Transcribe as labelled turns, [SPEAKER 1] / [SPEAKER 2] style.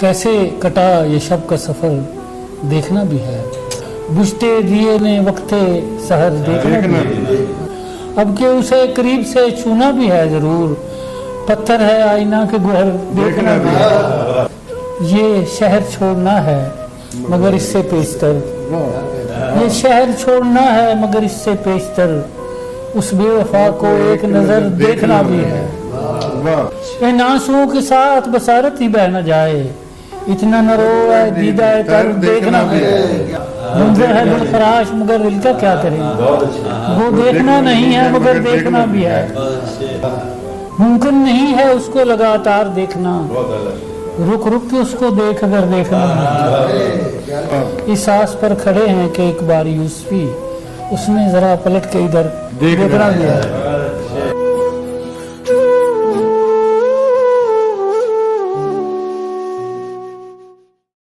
[SPEAKER 1] कैसे कटा ये शब का सफर देखना भी है, बुझते दिए ने वक्ते सहर देखना भी है। अब के उसे करीब से छूना भी है जरूर, पत्थर है आईना के गुहर देखना भी है। ये शहर छोड़ना है मगर इससे पेशतर, ये शहर छोड़ना है मगर इससे पेशतर, उस बेवफा को एक नजर देखना भी है। इन आंसुओं के साथ बसारत ही बह न जाए, इतना न रो है दीदा तर देखना भी है। मंजर है दिल खराश मगर दिल का क्या करें, वो देखना नहीं है मगर देखना भी है। मुमकिन नहीं है उसको लगातार देखना, रुक रुक के उसको देख कर देखना। इस आस पर खड़े हैं कि एक बार यूसुफी, उसने जरा पलट के इधर देखना भी है।